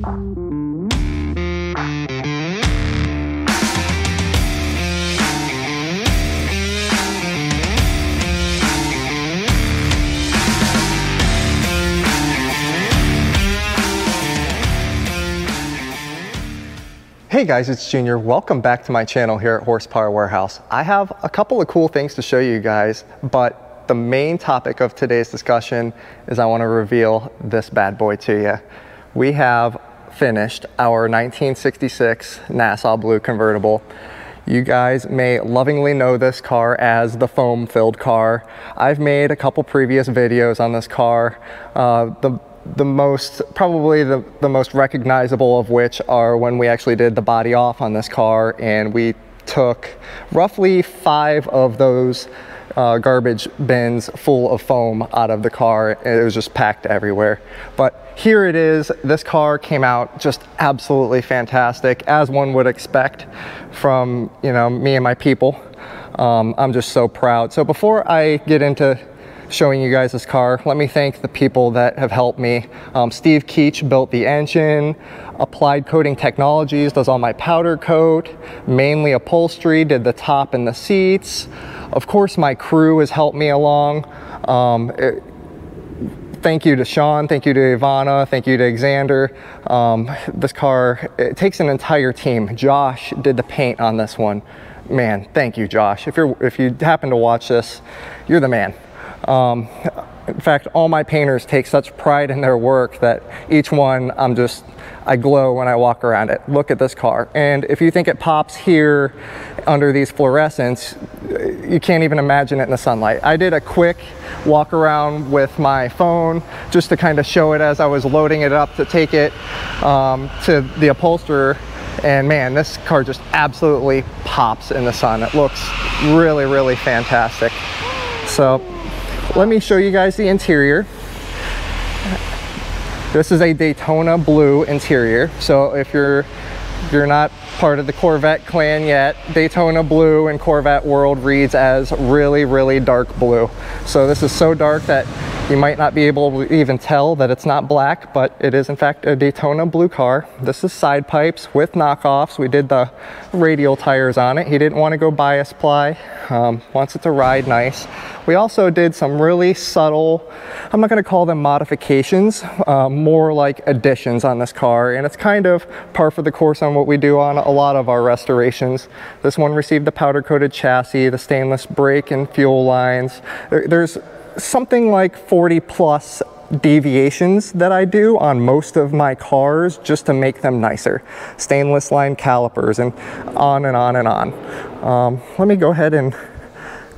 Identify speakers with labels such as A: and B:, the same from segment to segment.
A: Hey guys, it's Junior. Welcome back to my channel here at Horsepower Warehouse. I have a couple of cool things to show you guys, but the main topic of today's discussion is I want to reveal this bad boy to you. We have finished our 1966 Nassau Blue convertible. You guys may lovingly know this car as the foam-filled car. I've made a couple previous videos on this car. Probably the most recognizable of which are when we actually did the body off on this car, and we took roughly 5 of those garbage bins full of foam out of the car. It was just packed everywhere. But here it is. This car came out just absolutely fantastic, as one would expect from, you know, me and my people. I'm just so proud. So before I get into showing you guys this car, let me thank the people that have helped me. Steve Keach built the engine. Applied Coating Technologies does all my powder coat. Mainly Upholstery did the top and the seats. Of course, my crew has helped me along. Thank you to Sean, thank you to Ivana, thank you to Xander. This car, it takes an entire team. Josh did the paint on this one. Man, thank you, Josh. If you happen to watch this, you're the man. In fact, all my painters take such pride in their work that each one, I glow when I walk around it. Look at this car. And if you think it pops here under these fluorescents, you can't even imagine it in the sunlight. I did a quick walk around with my phone just to kind of show it as I was loading it up to take it to the upholsterer. And man, this car just absolutely pops in the sun. It looks really, really fantastic. So let me show you guys the interior. This is a Daytona blue interior. So if you're not part of the Corvette clan yet, Daytona blue in Corvette world reads as really, really dark blue. So this is so dark that you might not be able to even tell that it's not black, but it is in fact a Daytona blue car. This is side pipes with knockoffs. We did the radial tires on it. He didn't want to go bias ply, wants it to ride nice. We also did some really subtle, I'm not going to call them modifications, more like additions on this car, and it's kind of par for the course on what we do on a lot of our restorations. This one received the powder coated chassis, the stainless brake and fuel lines. There's something like 40 plus deviations that I do on most of my cars just to make them nicer. Stainless line calipers and on and on and on. Let me go ahead and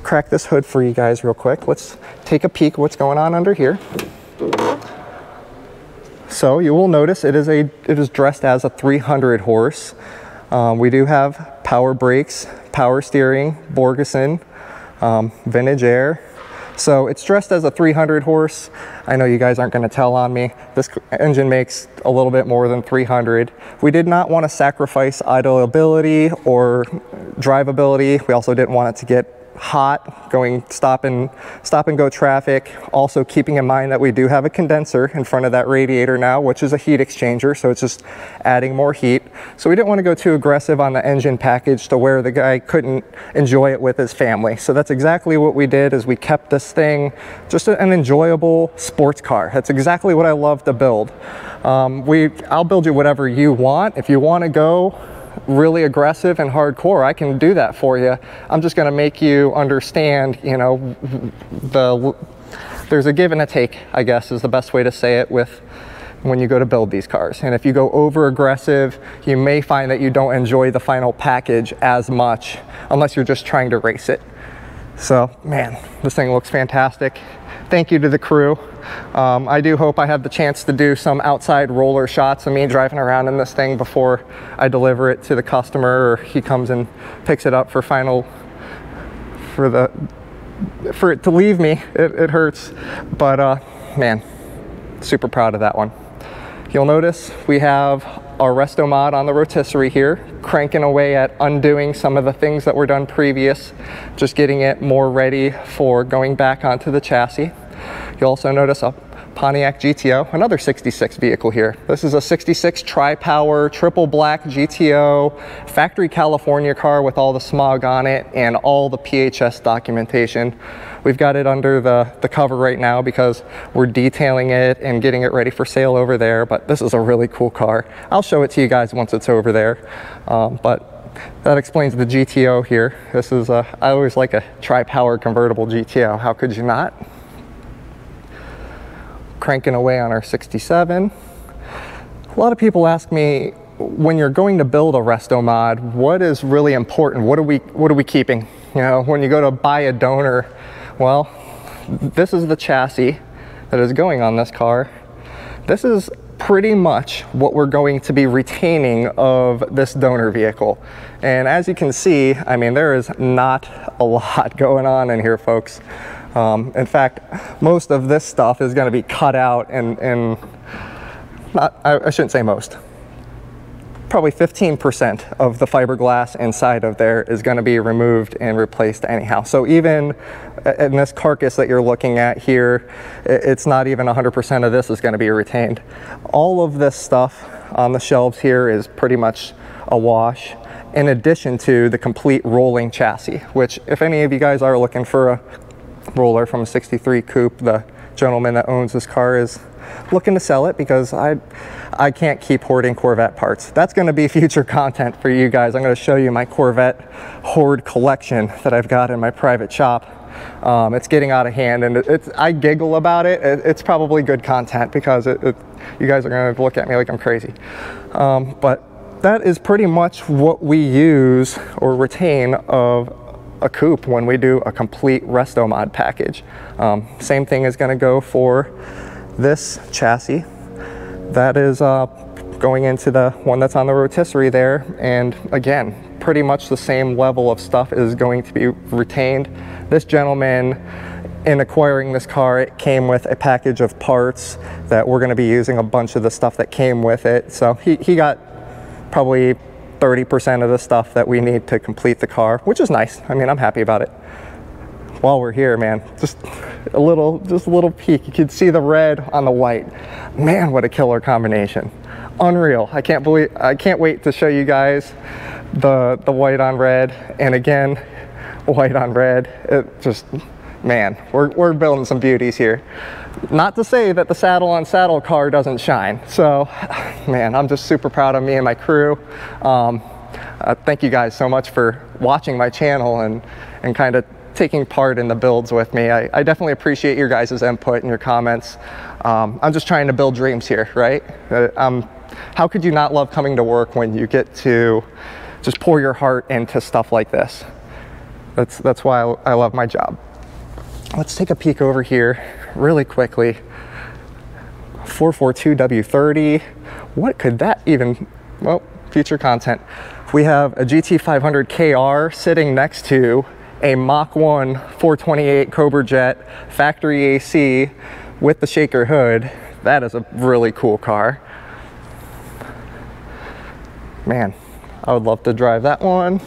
A: crack this hood for you guys real quick. Let's take a peek what's going on under here. So you will notice it is dressed as a 300 horse. We do have power brakes, power steering, Borgeson, vintage air. So it's dressed as a 300 horse. I know you guys aren't going to tell on me. This engine makes a little bit more than 300. We did not want to sacrifice idleability or drivability. We also didn't want it to get hot going stop and go traffic. Also keeping in mind that we do have a condenser in front of that radiator now, which is a heat exchanger, so it's just adding more heat. So we didn't want to go too aggressive on the engine package to where the guy couldn't enjoy it with his family. So that's exactly what we did, is we kept this thing just an enjoyable sports car. That's exactly what I love to build. I'll build you whatever you want. If you want to go really aggressive and hardcore, I can do that for you. I'm just going to make you understand, you know, there's a give and a take, I guess is the best way to say it, with when you go to build these cars. And if you go over aggressive, you may find that you don't enjoy the final package as much unless you're just trying to race it. So man, this thing looks fantastic. Thank you to the crew. I do hope I have the chance to do some outside roller shots of me driving around in this thing before I deliver it to the customer, or he comes and picks it up for it to leave me. It hurts, but man, super proud of that one. You'll notice we have our resto mod on the rotisserie here, cranking away at undoing some of the things that were done previous, just getting it more ready for going back onto the chassis. You'll also notice a Pontiac GTO, another 66 vehicle here. This is a 66 tri-power, triple black GTO, factory California car with all the smog on it and all the PHS documentation. We've got it under the cover right now because we're detailing it and getting it ready for sale over there, but this is a really cool car. I'll show it to you guys once it's over there, but that explains the GTO here. This is I always like a tri-power convertible GTO. How could you not? Cranking away on our 67. A lot of people ask me, when you're going to build a resto mod, what is really important? What are we keeping? You know, when you go to buy a donor, well, this is the chassis that is going on this car. This is pretty much what we're going to be retaining of this donor vehicle. And as you can see, I mean, there is not a lot going on in here, folks. In fact, most of this stuff is going to be cut out and I shouldn't say most. Probably 15% of the fiberglass inside of there is going to be removed and replaced anyhow. So even in this carcass that you're looking at here, it's not even 100% of this is going to be retained. All of this stuff on the shelves here is pretty much a wash, in addition to the complete rolling chassis, which if any of you guys are looking for a roller from a 63 coupe, the gentleman that owns this car is looking to sell it because I can't keep hoarding Corvette parts. That's going to be future content for you guys. I'm going to show you my Corvette hoard collection that I've got in my private shop. It's getting out of hand, and I giggle about it. It's probably good content because you guys are going to look at me like I'm crazy. But that is pretty much what we use or retain of a coupe when we do a complete resto mod package. Same thing is going to go for this chassis. That is going into the one that's on the rotisserie there, and again, pretty much the same level of stuff is going to be retained. This gentleman, in acquiring this car, it came with a package of parts that we're going to be using a bunch of the stuff that came with it, so he got probably 30% of the stuff that we need to complete the car, which is nice. I mean, I'm happy about it. While we're here, man, just a little peek. You can see the red on the white. Man, what a killer combination. Unreal. I can't wait to show you guys the white on red, and again, white on red. It just, man, we're building some beauties here. Not to say that the saddle on saddle car doesn't shine. So, man, I'm just super proud of me and my crew. Thank you guys so much for watching my channel and kind of taking part in the builds with me. I definitely appreciate your guys' input and your comments. I'm just trying to build dreams here, right? How could you not love coming to work when you get to just pour your heart into stuff like this? That's why I love my job. Let's take a peek over here really quickly. 442 W30. What could that even, well, future content. We have a GT500 KR sitting next to a Mach 1 428 Cobra Jet factory AC with the shaker hood. That is a really cool car. Man, I would love to drive that one.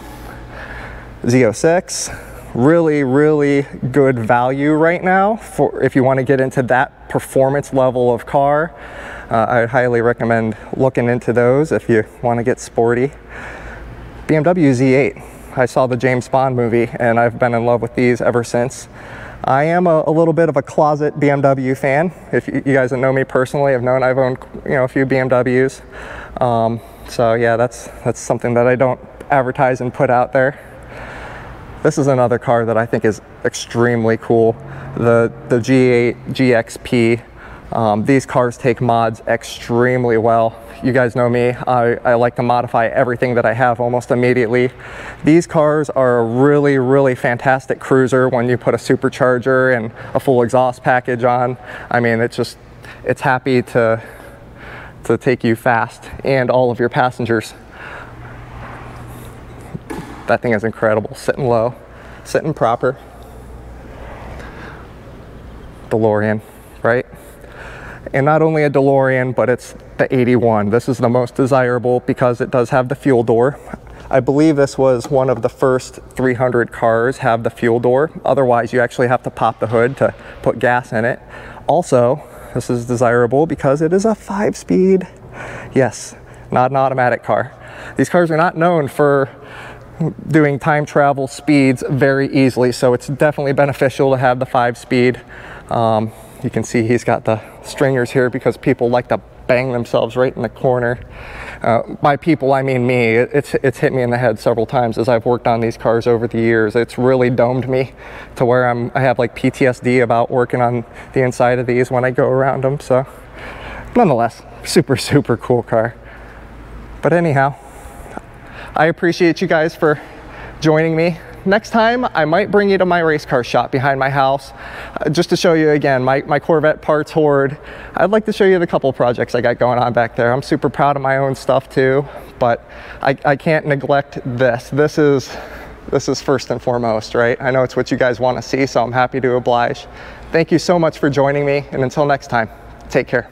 A: Z06. Really good value right now for if you want to get into that performance level of car. I highly recommend looking into those if you want to get sporty. BMW Z8. I saw the James Bond movie and I've been in love with these ever since. I am a little bit of a closet BMW fan. If you guys that know me personally have known I've owned a few BMWs. So yeah, that's something that I don't advertise and put out there. This is another car that I think is extremely cool. The G8 GXP. These cars take mods extremely well. You guys know me, I like to modify everything that I have almost immediately. These cars are a really fantastic cruiser when you put a supercharger and a full exhaust package on. I mean, it's happy to take you fast and all of your passengers. That thing is incredible, sitting low, sitting proper. DeLorean, right? And not only a DeLorean, but it's the 81. This is the most desirable because it does have the fuel door. I believe this was one of the first 300 cars have the fuel door. Otherwise, you actually have to pop the hood to put gas in it. Also, This is desirable because it is a 5-speed. Yes, not an automatic car. These cars are not known for doing time travel speeds very easily, so it's definitely beneficial to have the 5-speed. You can see he's got the stringers here because people like to bang themselves right in the corner. By people, I mean me. It's hit me in the head several times as I've worked on these cars over the years. It's really domed me to where I have like PTSD about working on the inside of these when I go around them. So nonetheless, super, super cool car. But anyhow, I appreciate you guys for joining me. Next time, I might bring you to my race car shop behind my house, just to show you again my Corvette parts hoard. I'd like to show you the couple projects I got going on back there. I'm super proud of my own stuff too, but I can't neglect this. This is first and foremost, right? I know it's what you guys want to see, so I'm happy to oblige. Thank you so much for joining me, and until next time, take care.